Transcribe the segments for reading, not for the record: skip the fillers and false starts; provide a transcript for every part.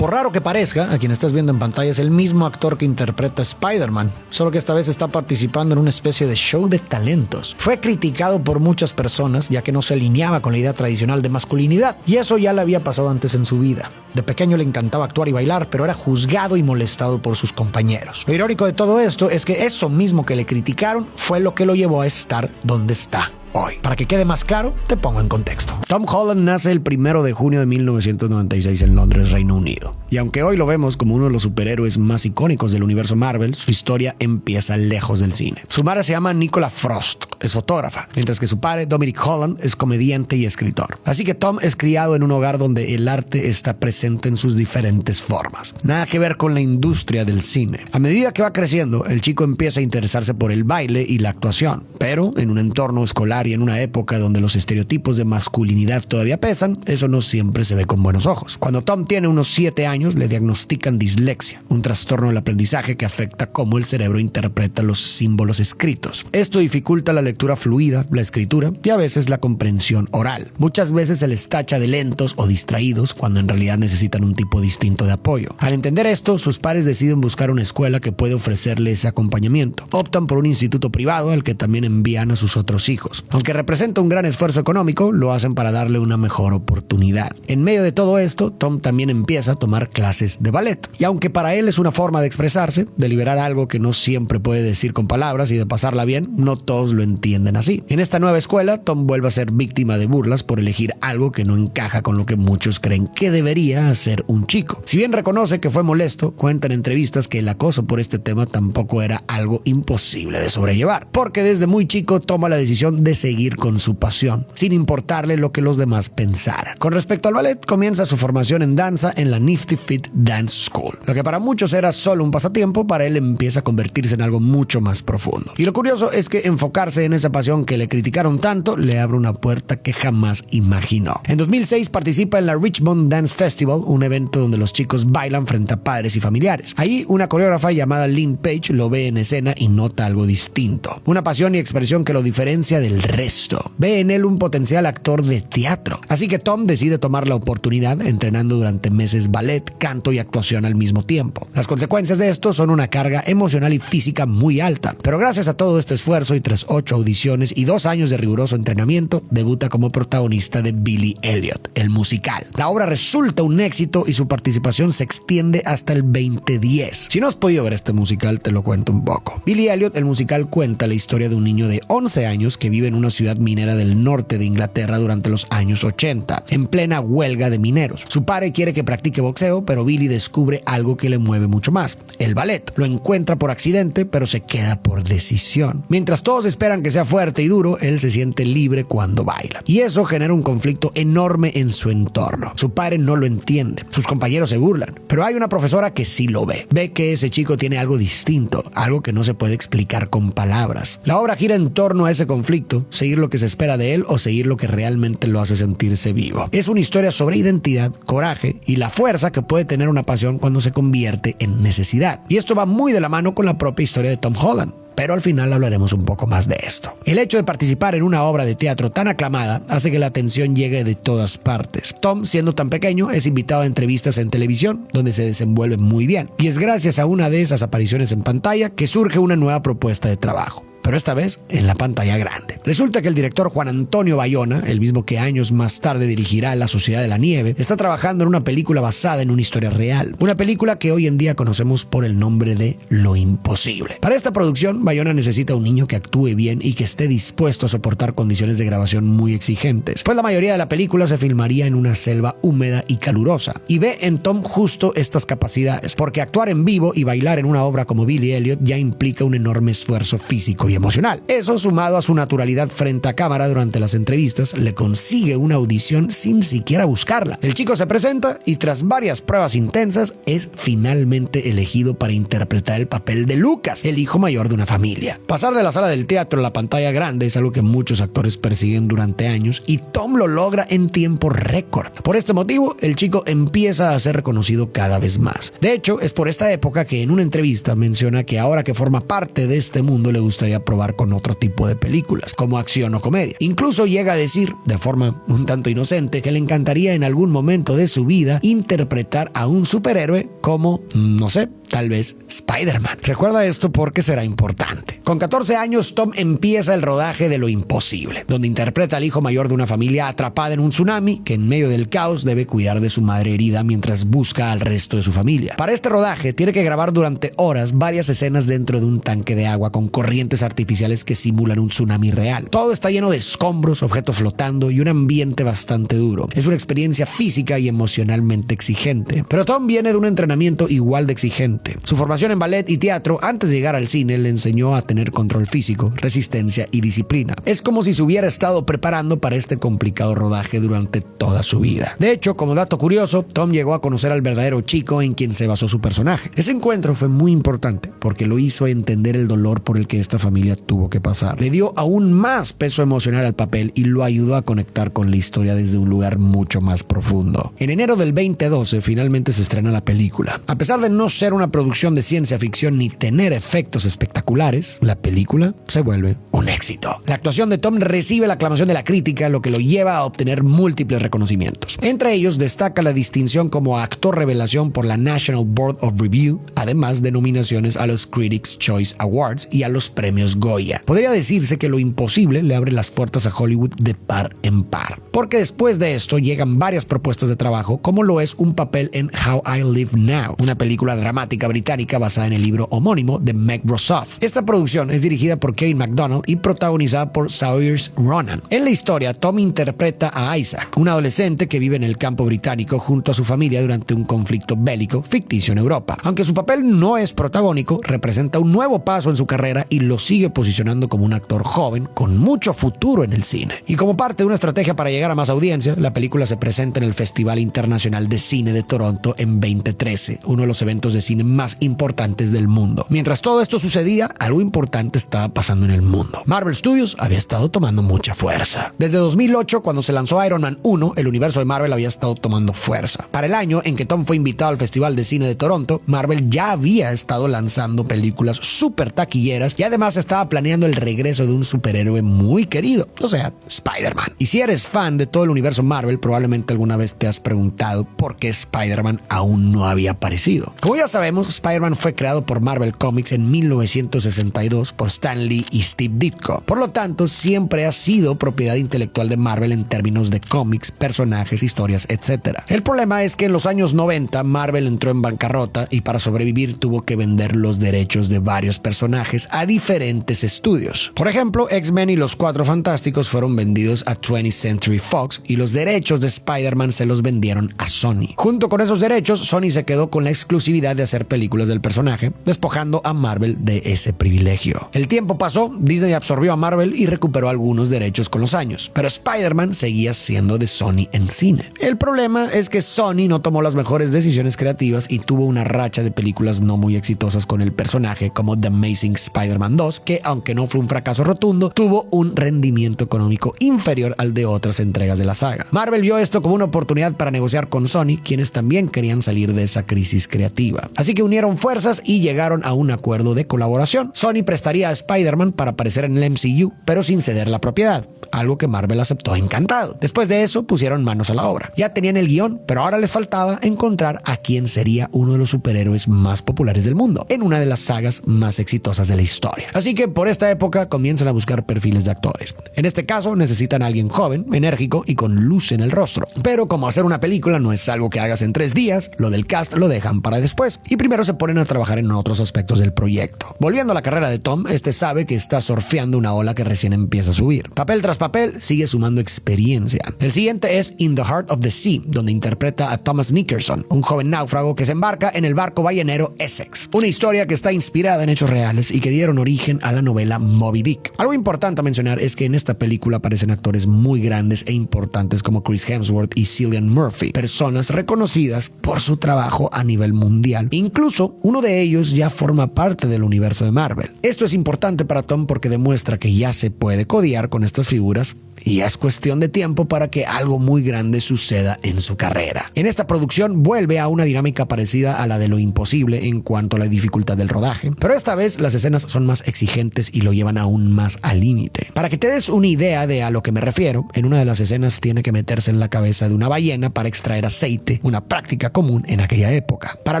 Por raro que parezca, a quien estás viendo en pantalla es el mismo actor que interpreta a Spider-Man, solo que esta vez está participando en una especie de show de talentos. Fue criticado por muchas personas ya que no se alineaba con la idea tradicional de masculinidad, y eso ya le había pasado antes en su vida. De pequeño le encantaba actuar y bailar, pero era juzgado y molestado por sus compañeros. Lo irónico de todo esto es que eso mismo que le criticaron fue lo que lo llevó a estar donde está hoy. Para que quede más claro, te pongo en contexto. Tom Holland nace el 1 de junio de 1996 en Londres, Reino Unido. Y aunque hoy lo vemos como uno de los superhéroes más icónicos del universo Marvel, su historia empieza lejos del cine. Su madre se llama Nicola Frost, es fotógrafa, mientras que su padre, Dominic Holland, es comediante y escritor. Así que Tom es criado en un hogar donde el arte está presente en sus diferentes formas. Nada que ver con la industria del cine. A medida que va creciendo, el chico empieza a interesarse por el baile y la actuación, pero en un entorno escolar y en una época donde los estereotipos de masculinidad todavía pesan, eso no siempre se ve con buenos ojos. Cuando Tom tiene unos 7 años, le diagnostican dislexia, un trastorno del aprendizaje que afecta cómo el cerebro interpreta los símbolos escritos. Esto dificulta la lectura fluida, la escritura y a veces la comprensión oral. Muchas veces se les tacha de lentos o distraídos cuando en realidad necesitan un tipo distinto de apoyo. Al entender esto, sus padres deciden buscar una escuela que puede ofrecerle ese acompañamiento. Optan por un instituto privado al que también envían a sus otros hijos. Aunque representa un gran esfuerzo económico, lo hacen para darle una mejor oportunidad. En medio de todo esto, Tom también empieza a tomar clases de ballet. Y aunque para él es una forma de expresarse, de liberar algo que no siempre puede decir con palabras y de pasarla bien, no todos lo entienden así. En esta nueva escuela, Tom vuelve a ser víctima de burlas por elegir algo que no encaja con lo que muchos creen que debería hacer un chico. Si bien reconoce que fue molesto, cuenta en entrevistas que el acoso por este tema tampoco era algo imposible de sobrellevar, porque desde muy chico toma la decisión de seguir con su pasión, sin importarle lo que los demás pensaran. Con respecto al ballet, comienza su formación en danza en la Nifty Fit Dance School. Lo que para muchos era solo un pasatiempo, para él empieza a convertirse en algo mucho más profundo. Y lo curioso es que enfocarse en esa pasión que le criticaron tanto le abre una puerta que jamás imaginó. En 2006 participa en la Richmond Dance Festival, un evento donde los chicos bailan frente a padres y familiares. Ahí una coreógrafa llamada Lynn Page lo ve en escena y nota algo distinto. Una pasión y expresión que lo diferencia del resto. Ve en él un potencial actor de teatro. Así que Tom decide tomar la oportunidad entrenando durante meses ballet, canto y actuación al mismo tiempo. Las consecuencias de esto son una carga emocional y física muy alta. Pero gracias a todo este esfuerzo y tras 8 audiciones y 2 años de riguroso entrenamiento, debuta como protagonista de Billy Elliot, el musical. La obra resulta un éxito y su participación se extiende hasta el 2010. Si no has podido ver este musical, te lo cuento un poco. Billy Elliot, el musical, cuenta la historia de un niño de 11 años que vive en una ciudad minera del norte de Inglaterra durante los años 80, en plena huelga de mineros. Su padre quiere que practique boxeo, pero Billy descubre algo que le mueve mucho más: el ballet. Lo encuentra por accidente, pero se queda por decisión. Mientras todos esperan que sea fuerte y duro, él se siente libre cuando baila. Y eso genera un conflicto enorme en su entorno. Su padre no lo entiende, sus compañeros se burlan, pero hay una profesora que sí lo ve. Ve que ese chico tiene algo distinto, algo que no se puede explicar con palabras. La obra gira en torno a ese conflicto, seguir lo que se espera de él o seguir lo que realmente lo hace sentirse vivo. Es una historia sobre identidad, coraje y la fuerza que puede tener una pasión cuando se convierte en necesidad. Y esto va muy de la mano con la propia historia de Tom Holland. Pero al final hablaremos un poco más de esto. El hecho de participar en una obra de teatro tan aclamada hace que la atención llegue de todas partes. Tom, siendo tan pequeño, es invitado a entrevistas en televisión, donde se desenvuelve muy bien. Y es gracias a una de esas apariciones en pantalla que surge una nueva propuesta de trabajo. Pero esta vez en la pantalla grande. Resulta que el director Juan Antonio Bayona, el mismo que años más tarde dirigirá La Sociedad de la Nieve, está trabajando en una película basada en una historia real. Una película que hoy en día conocemos por el nombre de Lo Imposible. Para esta producción, Bayona necesita un niño que actúe bien y que esté dispuesto a soportar condiciones de grabación muy exigentes, pues la mayoría de la película se filmaría en una selva húmeda y calurosa. Y ve en Tom justo estas capacidades, porque actuar en vivo y bailar en una obra como Billy Elliot ya implica un enorme esfuerzo físico y emocional. Eso, sumado a su naturalidad frente a cámara durante las entrevistas, le consigue una audición sin siquiera buscarla. El chico se presenta y tras varias pruebas intensas es finalmente elegido para interpretar el papel de Lucas, el hijo mayor de una familia. Pasar de la sala del teatro a la pantalla grande es algo que muchos actores persiguen durante años y Tom lo logra en tiempo récord. Por este motivo, el chico empieza a ser reconocido cada vez más. De hecho, es por esta época que en una entrevista menciona que ahora que forma parte de este mundo le gustaría gustaría probar con otro tipo de películas, como acción o comedia. Incluso llega a decir, de forma un tanto inocente, que le encantaría en algún momento de su vida interpretar a un superhéroe como, no sé, tal vez Spider-Man. Recuerda esto porque será importante. Con 14 años, Tom empieza el rodaje de Lo Imposible, donde interpreta al hijo mayor de una familia atrapada en un tsunami que en medio del caos debe cuidar de su madre herida mientras busca al resto de su familia. Para este rodaje tiene que grabar durante horas varias escenas dentro de un tanque de agua con corrientes artificiales que simulan un tsunami real. Todo está lleno de escombros, objetos flotando y un ambiente bastante duro. Es una experiencia física y emocionalmente exigente. Pero Tom viene de un entrenamiento igual de exigente. Su formación en ballet y teatro antes de llegar al cine le enseñó a tener control físico, resistencia y disciplina. Es como si se hubiera estado preparando para este complicado rodaje durante toda su vida. De hecho, como dato curioso, Tom llegó a conocer al verdadero chico en quien se basó su personaje. Ese encuentro fue muy importante porque lo hizo entender el dolor por el que esta familia tuvo que pasar. Le dio aún más peso emocional al papel y lo ayudó a conectar con la historia desde un lugar mucho más profundo. En enero del 2012 finalmente se estrena la película. A pesar de no ser una producción de ciencia ficción ni tener efectos espectaculares, la película se vuelve un éxito. La actuación de Tom recibe la aclamación de la crítica, lo que lo lleva a obtener múltiples reconocimientos. Entre ellos destaca la distinción como actor revelación por la National Board of Review, además de nominaciones a los Critics' Choice Awards y a los premios Goya. Podría decirse que Lo Imposible le abre las puertas a Hollywood de par en par, porque después de esto llegan varias propuestas de trabajo, como lo es un papel en How I Live Now, una película dramática británica basada en el libro homónimo de Meg Brossoff. Esta producción es dirigida por Kevin MacDonald y protagonizada por Saoirse Ronan. En la historia, Tom interpreta a Isaac, un adolescente que vive en el campo británico junto a su familia durante un conflicto bélico ficticio en Europa. Aunque su papel no es protagónico, representa un nuevo paso en su carrera y lo sigue posicionando como un actor joven con mucho futuro en el cine. Y como parte de una estrategia para llegar a más audiencia, la película se presenta en el Festival Internacional de Cine de Toronto en 2013, uno de los eventos de cine más importantes del mundo. Mientras todo esto sucedía, algo importante estaba pasando en el mundo. Marvel Studios había estado tomando mucha fuerza. Desde 2008, cuando se lanzó Iron Man 1, el universo de Marvel había estado tomando fuerza. Para el año en que Tom fue invitado al Festival de Cine de Toronto, Marvel ya había estado lanzando películas súper taquilleras y además estaba planeando el regreso de un superhéroe muy querido, o sea, Spider-Man. Y si eres fan de todo el universo Marvel, probablemente alguna vez te has preguntado por qué Spider-Man aún no había aparecido. Como ya sabemos, Spider-Man fue creado por Marvel Comics en 1962 por Stan Lee y Steve Ditko. Por lo tanto, siempre ha sido propiedad intelectual de Marvel en términos de cómics, personajes, historias, etc. El problema es que en los años 90 Marvel entró en bancarrota y para sobrevivir tuvo que vender los derechos de varios personajes a diferentes estudios. Por ejemplo, X-Men y los Cuatro Fantásticos fueron vendidos a 20th Century Fox y los derechos de Spider-Man se los vendieron a Sony. Junto con esos derechos, Sony se quedó con la exclusividad de hacer películas del personaje, despojando a Marvel de ese privilegio. El tiempo pasó, Disney absorbió a Marvel y recuperó algunos derechos con los años, pero Spider-Man seguía siendo de Sony en cine. El problema es que Sony no tomó las mejores decisiones creativas y tuvo una racha de películas no muy exitosas con el personaje, como The Amazing Spider-Man 2, que aunque no fue un fracaso rotundo, tuvo un rendimiento económico inferior al de otras entregas de la saga. Marvel vio esto como una oportunidad para negociar con Sony, quienes también querían salir de esa crisis creativa. Así que unieron fuerzas y llegaron a un acuerdo de colaboración. Sony prestaría a Spider-Man para aparecer en el MCU, pero sin ceder la propiedad, algo que Marvel aceptó encantado. Después de eso, pusieron manos a la obra. Ya tenían el guión, pero ahora les faltaba encontrar a quién sería uno de los superhéroes más populares del mundo, en una de las sagas más exitosas de la historia. Así que por esta época comienzan a buscar perfiles de actores. En este caso, necesitan a alguien joven, enérgico y con luz en el rostro. Pero como hacer una película no es algo que hagas en 3 días, lo del cast lo dejan para después y primero se ponen a trabajar en otros aspectos del proyecto. Volviendo a la carrera de Tom, este sabe que está surfeando una ola que recién empieza a subir. Papel tras papel, sigue sumando experiencia. El siguiente es In the Heart of the Sea, donde interpreta a Thomas Nickerson, un joven náufrago que se embarca en el barco ballenero Essex. Una historia que está inspirada en hechos reales y que dieron origen a la novela Moby Dick. Algo importante a mencionar es que en esta película aparecen actores muy grandes e importantes como Chris Hemsworth y Cillian Murphy, personas reconocidas por su trabajo a nivel mundial, incluso incluso uno de ellos ya forma parte del universo de Marvel. Esto es importante para Tom porque demuestra que ya se puede codear con estas figuras y ya es cuestión de tiempo para que algo muy grande suceda en su carrera. En esta producción vuelve a una dinámica parecida a la de Lo Imposible en cuanto a la dificultad del rodaje, pero esta vez las escenas son más exigentes y lo llevan aún más al límite. Para que te des una idea de a lo que me refiero, en una de las escenas tiene que meterse en la cabeza de una ballena para extraer aceite, una práctica común en aquella época. Para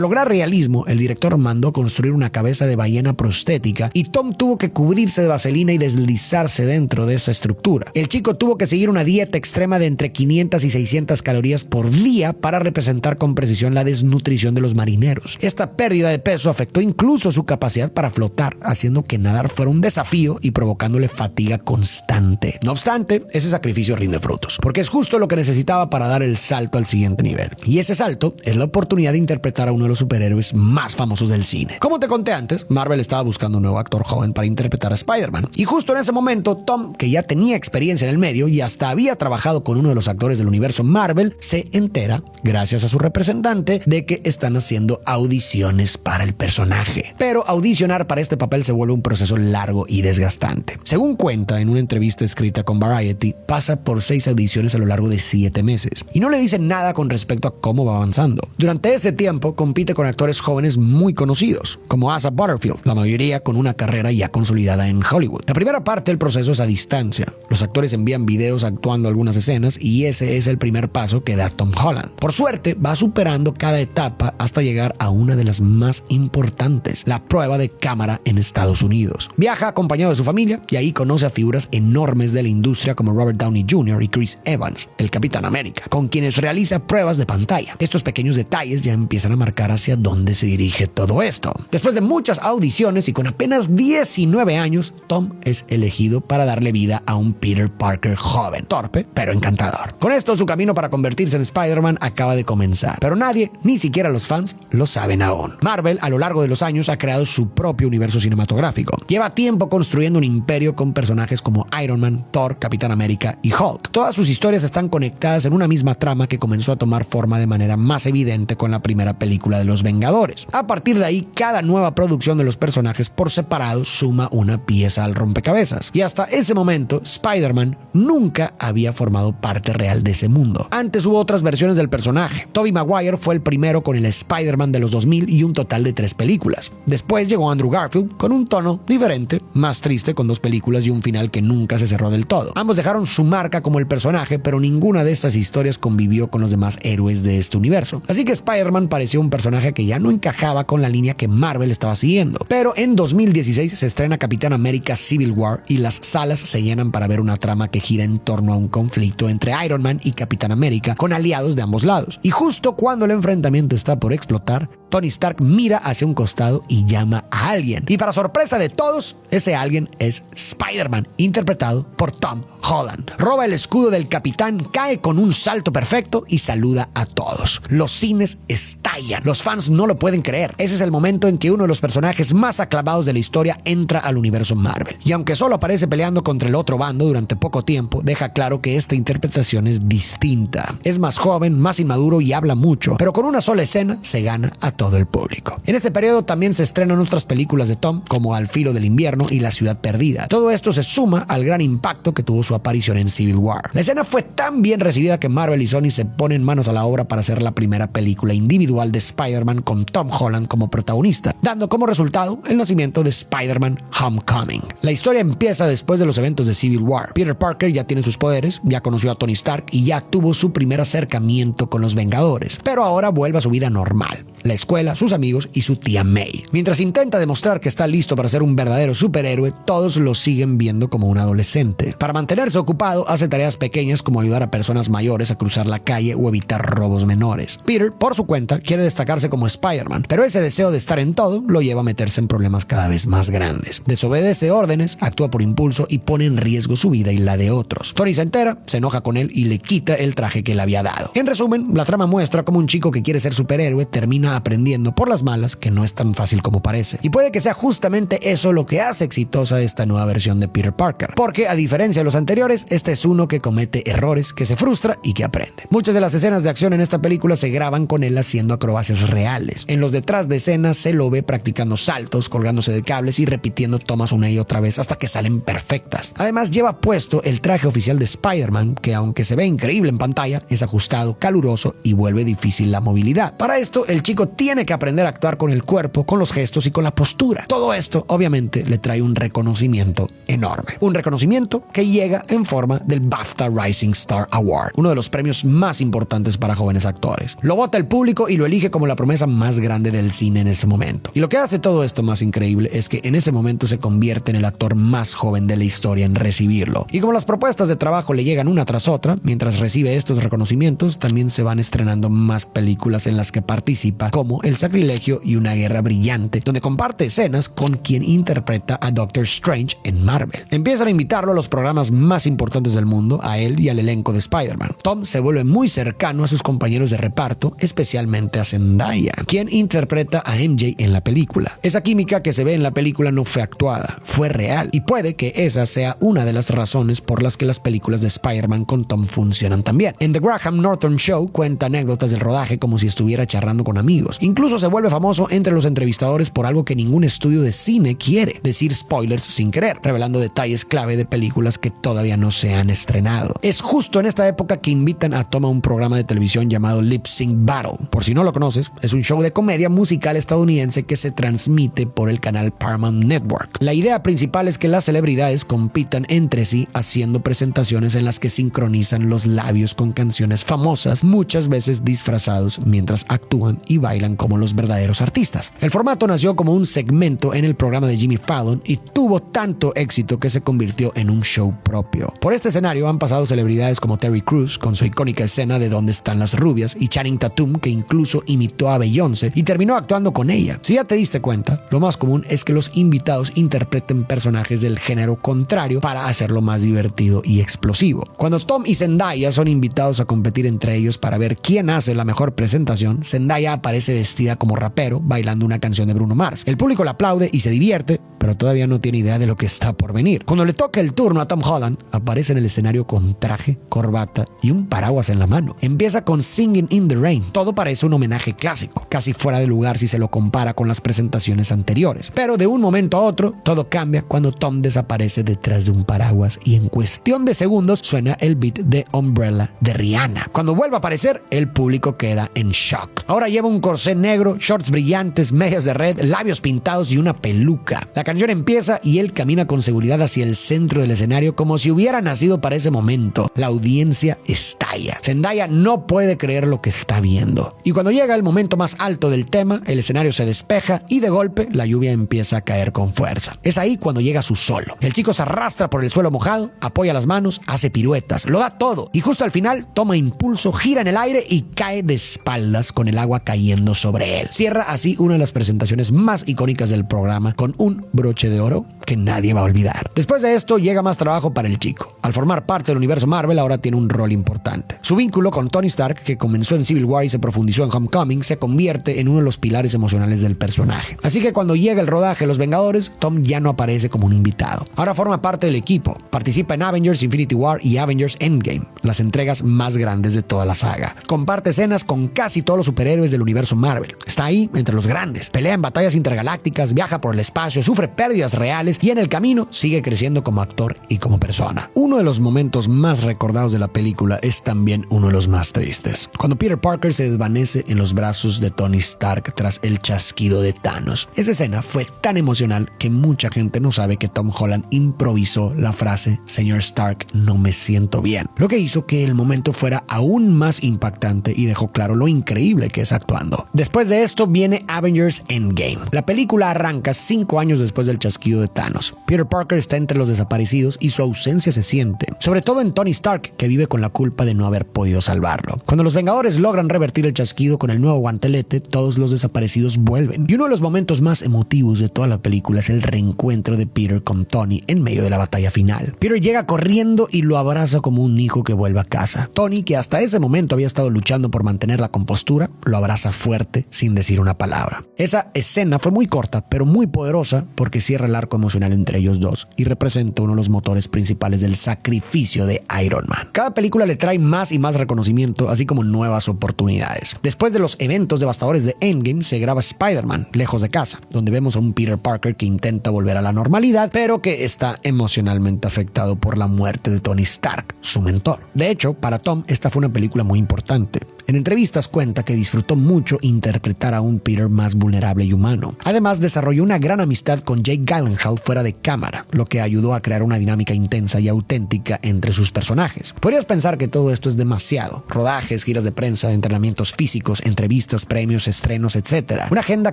lograr realismo, el director mandó construir una cabeza de ballena prostética y Tom tuvo que cubrirse de vaselina y deslizarse dentro de esa estructura. El chico tuvo que seguir una dieta extrema de entre 500 y 600 calorías por día para representar con precisión la desnutrición de los marineros. Esta pérdida de peso afectó incluso su capacidad para flotar, haciendo que nadar fuera un desafío y provocándole fatiga constante. No obstante, ese sacrificio rinde frutos, porque es justo lo que necesitaba para dar el salto al siguiente nivel. Y ese salto es la oportunidad de interpretar a uno de los superhéroes más famosos del cine. Como te conté antes, Marvel estaba buscando un nuevo actor joven para interpretar a Spider-Man. Y justo en ese momento, Tom, que ya tenía experiencia en el medio y hasta había trabajado con uno de los actores del universo Marvel, se entera, gracias a su representante, de que están haciendo audiciones para el personaje. Pero audicionar para este papel se vuelve un proceso largo y desgastante. Según cuenta en una entrevista escrita con Variety, pasa por 6 audiciones a lo largo de 7 meses. Y no le dicen nada con respecto a cómo va avanzando. Durante ese tiempo, compite con actores jóvenes muy conocidos, como Asa Butterfield, la mayoría con una carrera ya consolidada en Hollywood. La primera parte del proceso es a distancia. Los actores envían videos actuando algunas escenas y ese es el primer paso que da Tom Holland. Por suerte, va superando cada etapa hasta llegar a una de las más importantes, la prueba de cámara en Estados Unidos. Viaja acompañado de su familia y ahí conoce a figuras enormes de la industria como Robert Downey Jr. y Chris Evans, el Capitán América, con quienes realiza pruebas de pantalla. Estos pequeños detalles ya empiezan a marcar hacia dónde se dirige todo esto. Después de muchas audiciones y con apenas 19 años, Tom es elegido para darle vida a un Peter Parker joven, torpe pero encantador. Con esto, su camino para convertirse en Spider-Man acaba de comenzar, pero nadie, ni siquiera los fans, lo saben aún. Marvel, a lo largo de los años, ha creado su propio universo cinematográfico. Lleva tiempo construyendo un imperio con personajes como Iron Man, Thor, Capitán América y Hulk. Todas sus historias están conectadas en una misma trama que comenzó a tomar forma de manera más evidente con la primera película de Los Vengadores. A partir de ahí, cada nueva producción de los personajes por separado suma una pieza al rompecabezas. Y hasta ese momento, Spider-Man nunca había formado parte real de ese mundo. Antes hubo otras versiones del personaje. Tobey Maguire fue el primero con el Spider-Man de los 2000 y un total de 3 películas. Después llegó Andrew Garfield con un tono diferente, más triste, con 2 películas y un final que nunca se cerró del todo. Ambos dejaron su marca como el personaje, pero ninguna de estas historias convivió con los demás héroes de este universo. Así que Spider-Man parecía un personaje que ya no encajaba con la línea que Marvel estaba siguiendo. Pero en 2016 se estrena Capitán América Civil War y las salas se llenan para ver una trama que gira en torno a un conflicto entre Iron Man y Capitán América, con aliados de ambos lados. Y justo cuando el enfrentamiento está por explotar, Tony Stark mira hacia un costado y llama a alguien. Y para sorpresa de todos, ese alguien es Spider-Man, interpretado por Tom Holland. Roba el escudo del capitán, cae con un salto perfecto y saluda a todos. Los cines estallan. Los fans no lo pueden creer. Ese es el momento en que uno de los personajes más aclamados de la historia entra al universo Marvel. Y aunque solo aparece peleando contra el otro bando durante poco tiempo, deja claro que esta interpretación es distinta. Es más joven, más inmaduro y habla mucho, pero con una sola escena se gana a todo el público. En este periodo también se estrenan otras películas de Tom, como Al filo del invierno y La ciudad perdida. Todo esto se suma al gran impacto que tuvo su aparición en Civil War. La escena fue tan bien recibida que Marvel y Sony se ponen manos a la obra para hacer la primera película individual de Spider-Man con Tom Holland como protagonista, dando como resultado el nacimiento de Spider-Man Homecoming. La historia empieza después de los eventos de Civil War. Peter Parker ya tiene sus poderes, ya conoció a Tony Stark y ya tuvo su primer acercamiento con los Vengadores, pero ahora vuelve a su vida normal, la escuela, sus amigos y su tía May. Mientras intenta demostrar que está listo para ser un verdadero superhéroe, todos lo siguen viendo como un adolescente. Para mantenerse ocupado, hace tareas pequeñas como ayudar a personas mayores a cruzar la calle o evitar robos menores. Peter, por su cuenta, quiere destacarse como Spider-Man, pero ese deseo de estar en todo lo lleva a meterse en problemas cada vez más grandes. Desobedece órdenes, actúa por impulso y pone en riesgo su vida y la de otros. Tony se entera, se enoja con él y le quita el traje que le había dado. En resumen, la trama muestra cómo un chico que quiere ser superhéroe termina termina aprendiendo por las malas que no es tan fácil como parece. Y puede que sea justamente eso lo que hace exitosa esta nueva versión de Peter Parker, porque a diferencia de los anteriores, este es uno que comete errores, que se frustra y que aprende. Muchas de las escenas de acción en esta película se graban con él haciendo acrobacias reales. En los detrás de escenas se lo ve practicando saltos, colgándose de cables y repitiendo tomas una y otra vez hasta que salen perfectas. Además lleva puesto el traje oficial de Spider-Man, que aunque se ve increíble en pantalla, es ajustado, caluroso y vuelve difícil la movilidad. Para esto, el chico tiene que aprender a actuar con el cuerpo, con los gestos y con la postura. Todo esto, obviamente, le trae un reconocimiento enorme. Un reconocimiento que llega en forma del BAFTA Rising Star Award, uno de los premios más importantes para jóvenes actores. Lo vota el público y lo elige como la promesa más grande del cine en ese momento. Y lo que hace todo esto más increíble es que en ese momento se convierte en el actor más joven de la historia en recibirlo. Y como las propuestas de trabajo le llegan una tras otra, mientras recibe estos reconocimientos, también se van estrenando más películas en las que participa, como El Sacrilegio y Una Guerra Brillante, donde comparte escenas con quien interpreta a Doctor Strange en Marvel. Empiezan a invitarlo a los programas más importantes del mundo, a él y al elenco de Spider-Man. Tom se vuelve muy cercano a sus compañeros de reparto, especialmente a Zendaya, quien interpreta a MJ en la película. Esa química que se ve en la película no fue actuada, fue real, y puede que esa sea una de las razones por las que las películas de Spider-Man con Tom funcionan tan bien. En The Graham Norton Show cuenta anécdotas del rodaje como si estuviera charlando con amigos. Incluso se vuelve famoso entre los entrevistadores por algo que ningún estudio de cine quiere: decir spoilers sin querer, revelando detalles clave de películas que todavía no se han estrenado. Es justo en esta época que invitan a Tom a un programa de televisión llamado Lip Sync Battle. Por si no lo conoces, es un show de comedia musical estadounidense que se transmite por el canal Paramount Network. La idea principal es que las celebridades compitan entre sí haciendo presentaciones en las que sincronizan los labios con canciones famosas, muchas veces disfrazados mientras actúan y bailan como los verdaderos artistas. El formato nació como un segmento en el programa de Jimmy Fallon y tuvo tanto éxito que se convirtió en un show propio. Por este escenario han pasado celebridades como Terry Crews con su icónica escena de ¿Dónde están las rubias? Y Channing Tatum, que incluso imitó a Beyoncé y terminó actuando con ella. Si ya te diste cuenta, lo más común es que los invitados interpreten personajes del género contrario para hacerlo más divertido y explosivo. Cuando Tom y Zendaya son invitados a competir entre ellos para ver quién hace la mejor presentación, Zendaya aparece vestida como rapero bailando una canción de Bruno Mars. El público la aplaude y se divierte, pero todavía no tiene idea de lo que está por venir. Cuando le toca el turno a Tom Holland, aparece en el escenario con traje, corbata y un paraguas en la mano. Empieza con Singing in the Rain. Todo parece un homenaje clásico, casi fuera de lugar si se lo compara con las presentaciones anteriores. Pero de un momento a otro, todo cambia cuando Tom desaparece detrás de un paraguas y en cuestión de segundos suena el beat de Umbrella de Rihanna. Cuando vuelve a aparecer, el público queda en shock. Ahora lleva un corsé negro, shorts brillantes, medias de red, labios pintados y una peluca. La canción empieza y él camina con seguridad hacia el centro del escenario como si hubiera nacido para ese momento. La audiencia estalla. Zendaya no puede creer lo que está viendo. Y cuando llega el momento más alto del tema, el escenario se despeja y de golpe la lluvia empieza a caer con fuerza. Es ahí cuando llega su solo. El chico se arrastra por el suelo mojado, apoya las manos, hace piruetas, lo da todo y justo al final toma impulso, gira en el aire y cae de espaldas con el agua cayendo sobre él. Cierra así una de las presentaciones más icónicas del programa con un broche de oro que nadie va a olvidar. Después de esto llega más trabajo para el chico. Al formar parte del universo Marvel ahora tiene un rol importante. Su vínculo con Tony Stark, que comenzó en Civil War y se profundizó en Homecoming, se convierte en uno de los pilares emocionales del personaje. Así que cuando llega el rodaje de Los Vengadores, Tom ya no aparece como un invitado. Ahora forma parte del equipo. Participa en Avengers Infinity War y Avengers Endgame, las entregas más grandes de toda la saga. Comparte escenas con casi todos los superhéroes del universo Marvel. Está ahí entre los grandes. Pelea en batallas intergalácticas, viaja por el espacio, sufre pérdidas reales y en el camino sigue creciendo como actor y como persona. Uno de los momentos más recordados de la película es también uno de los más tristes. Cuando Peter Parker se desvanece en los brazos de Tony Stark tras el chasquido de Thanos. Esa escena fue tan emocional que mucha gente no sabe que Tom Holland improvisó la frase "Señor Stark, no me siento bien", lo que hizo que el momento fuera aún más impactante y dejó claro lo increíble que es actuando. Después de esto viene Avengers Endgame. La película arranca 5 años después del chasquido de Thanos. Peter Parker está entre los desaparecidos y su ausencia se siente, sobre todo en Tony Stark, que vive con la culpa de no haber podido salvarlo. Cuando los Vengadores logran revertir el chasquido con el nuevo guantelete, todos los desaparecidos vuelven. Y uno de los momentos más emotivos de toda la película es el reencuentro de Peter con Tony en medio de la batalla final. Peter llega corriendo y lo abraza como un hijo que vuelve a casa. Tony, que hasta ese momento había estado luchando por mantener la compostura, lo abraza fuerte sin decir una palabra. Esa escena fue muy corta, pero muy poderosa porque cierra el arco emocional entre ellos dos y representa uno de los motores principales del sacrificio de Iron Man. Cada película le trae más y más reconocimiento, así como nuevas oportunidades. Después de los eventos devastadores de Endgame, se graba Spider-Man, Lejos de Casa, donde vemos a un Peter Parker que intenta volver a la normalidad, pero que está emocionalmente afectado por la muerte de Tony Stark, su mentor. De hecho, para Tom, esta fue una película muy importante. En entrevistas cuenta que disfrutó mucho interpretar a un Peter más vulnerable y humano. Además, desarrolló una gran amistad con Jake Gyllenhaal fuera de cámara, lo que ayudó a crear una dinámica intensa y auténtica entre sus personajes. Podrías pensar que todo esto es demasiado. Rodajes, giras de prensa, entrenamientos físicos, entrevistas, premios, estrenos, etc. Una agenda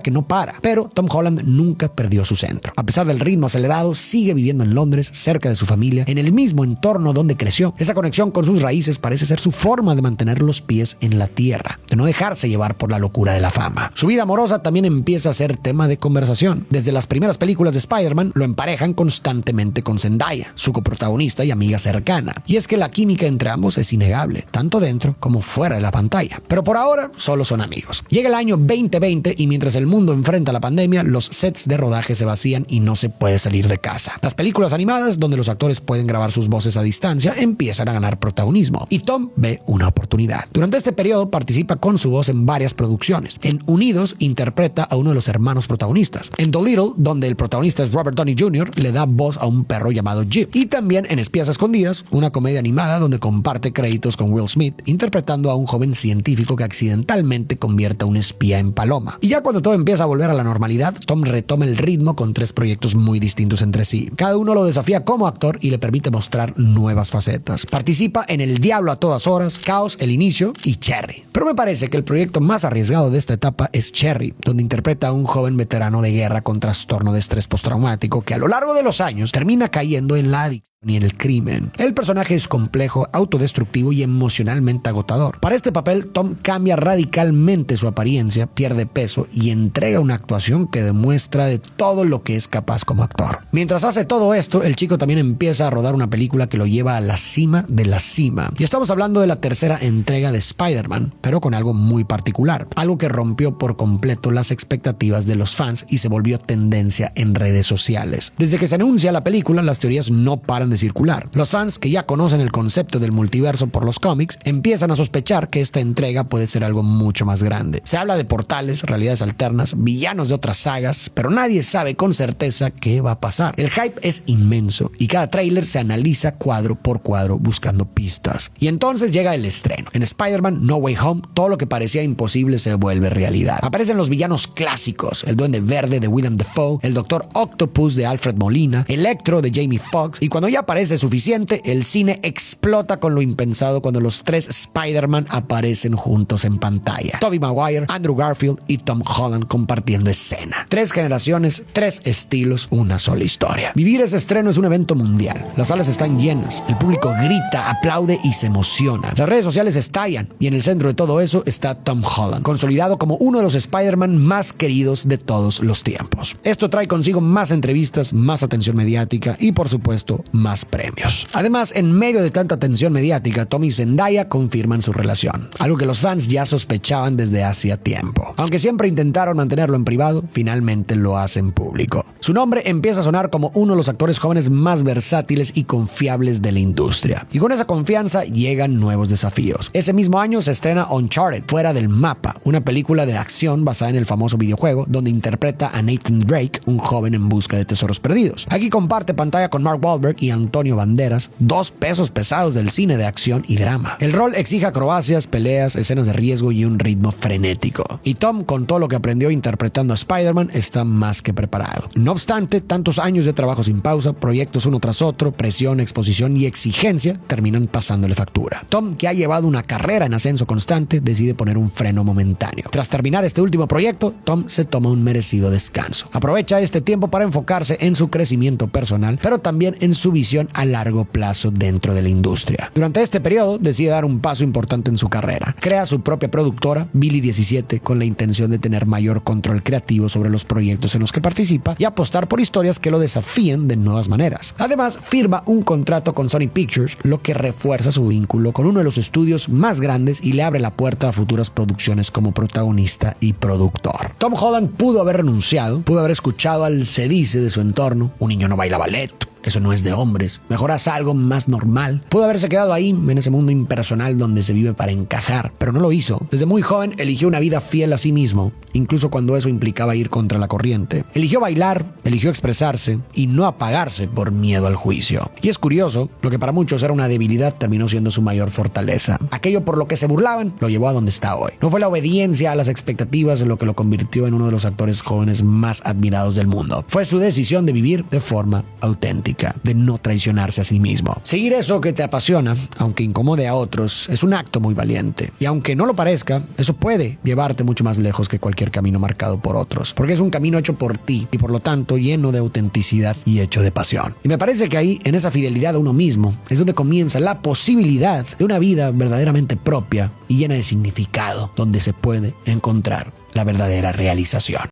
que no para. Pero Tom Holland nunca perdió su centro. A pesar del ritmo acelerado, sigue viviendo en Londres, cerca de su familia, en el mismo entorno donde creció. Esa conexión con sus raíces parece ser su forma de mantener los pies en la tierra, de no dejarse llevar por la locura de la fama. Su vida amorosa también empieza a ser tema de conversación. Desde las primeras películas de Spider-Man, lo emparejan constantemente con Zendaya, su coprotagonista y amiga cercana. Y es que la química entre ambos es innegable, tanto dentro como fuera de la pantalla. Pero por ahora, solo son amigos. Llega el año 2020 y mientras el mundo enfrenta la pandemia, los sets de rodaje se vacían y no se puede salir de casa. Las películas animadas, donde los actores pueden grabar sus voces a distancia, empiezan a ganar protagonismo. Y Tom ve una oportunidad. Durante este periodo participa con su voz en varias producciones. En Unidos interpreta a uno de los hermanos protagonistas. En Dolittle, donde el protagonista es Robert Downey Jr., le da voz a un perro llamado Jeep. Y también en Espías Escondidas, una comedia animada donde comparte créditos con Will Smith, interpretando a un joven científico que accidentalmente convierte a un espía en paloma. Y ya cuando todo empieza a volver a la normalidad, Tom retoma el ritmo con 3 proyectos muy distintos entre sí. Cada uno lo desafía como actor y le permite mostrar nuevas facetas. Participa en El Diablo a todas horas, Caos, El Inicio y Cherry. Pero me parece que el proyecto más arriesgado de esta etapa es Cherry, donde interpreta a un joven veterano de guerra con trastorno de estrés postraumático que a lo largo de los años termina cayendo en la adicción y en el crimen. El personaje es complejo, autodestructivo y emocionalmente agotador. Para este papel, Tom cambia radicalmente su apariencia, pierde peso y entrega una actuación que demuestra de todo lo que es capaz como actor. Mientras hace todo esto, el chico también empieza a rodar una película que lo lleva a la cima de la cima. Y estamos hablando de la tercera entrega de Spider-Man, pero con algo muy particular, algo que rompió por completo las expectativas de los fans y se volvió tendencia en redes sociales. Desde que se anuncia la película, las teorías no paran de circular. Los fans que ya conocen el concepto del multiverso por los cómics empiezan a sospechar que esta entrega puede ser algo mucho más grande. Se habla de portales, realidades alternas, villanos de otras sagas, pero nadie sabe con certeza qué va a pasar. El hype es inmenso y cada tráiler se analiza cuadro por cuadro buscando pistas. Y entonces llega el estreno. En Spider-Man No Way Home, todo lo que parecía imposible se vuelve realidad. Aparecen los villanos clásicos, el Duende Verde de Willem Dafoe, el Doctor Octopus de Alfred Molina, Electro de Jamie Foxx, y cuando ya parece suficiente, el cine explota con lo impensado cuando los 3 Spider-Man aparecen juntos en pantalla. Tobey Maguire, Andrew Garfield y Tom Holland compartiendo escena. 3 generaciones, 3 estilos, una sola historia. Vivir ese estreno es un evento mundial. Las salas están llenas, el público grita, aplaude y se emociona. Las redes sociales estallan y en el centro de todo eso está Tom Holland, consolidado como uno de los Spider-Man más queridos de todos los tiempos. Esto trae consigo más entrevistas, más atención mediática y por supuesto más premios. Además, en medio de tanta atención mediática, Tom y Zendaya confirman su relación, algo que los fans ya sospechaban desde hacía tiempo. Aunque siempre intentaron mantenerlo en privado, finalmente lo hacen público. Su nombre empieza a sonar como uno de los actores jóvenes más versátiles y confiables de la industria. Y con esa confianza llegan nuevos desafíos. Ese mismo año se estrena Uncharted, Fuera del Mapa, una película de acción basada en el famoso videojuego, donde interpreta a Nathan Drake, un joven en busca de tesoros perdidos. Aquí comparte pantalla con Mark Wahlberg y Antonio Banderas, 2 pesos pesados del cine de acción y drama. El rol exige acrobacias, peleas, escenas de riesgo y un ritmo frenético. Y Tom, con todo lo que aprendió interpretando a Spider-Man, está más que preparado. No obstante, tantos años de trabajo sin pausa, proyectos uno tras otro, presión, exposición y exigencia terminan pasándole factura. Tom, que ha llevado una carrera en ascenso constante, decide poner un freno momentáneo. Tras terminar este último proyecto, Tom se toma un merecido descanso. Aprovecha este tiempo para enfocarse en su crecimiento personal, pero también en su visión a largo plazo dentro de la industria. Durante este periodo, decide dar un paso importante en su carrera. Crea su propia productora, Billy 17, con la intención de tener mayor control creativo sobre los proyectos en los que participa y apostar apostar por historias que lo desafíen de nuevas maneras. Además, firma un contrato con Sony Pictures, lo que refuerza su vínculo con uno de los estudios más grandes y le abre la puerta a futuras producciones como protagonista y productor. Tom Holland pudo haber renunciado, pudo haber escuchado al se dice de su entorno: un niño no baila ballet, eso no es de hombres, mejor haz algo más normal. Pudo haberse quedado ahí, en ese mundo impersonal donde se vive para encajar, pero no lo hizo. Desde muy joven eligió una vida fiel a sí mismo, incluso cuando eso implicaba ir contra la corriente. Eligió bailar, eligió expresarse y no apagarse por miedo al juicio. Y es curioso, lo que para muchos era una debilidad terminó siendo su mayor fortaleza. Aquello por lo que se burlaban lo llevó a donde está hoy. No fue la obediencia a las expectativas lo que lo convirtió en uno de los actores jóvenes más admirados del mundo. Fue su decisión de vivir de forma auténtica, de no traicionarse a sí mismo. Seguir eso que te apasiona, aunque incomode a otros, es un acto muy valiente. Y aunque no lo parezca, eso puede llevarte mucho más lejos que cualquier camino marcado por otros, porque es un camino hecho por ti y por lo tanto lleno de autenticidad y hecho de pasión. Y me parece que ahí, en esa fidelidad a uno mismo, es donde comienza la posibilidad de una vida verdaderamente propia y llena de significado, donde se puede encontrar la verdadera realización.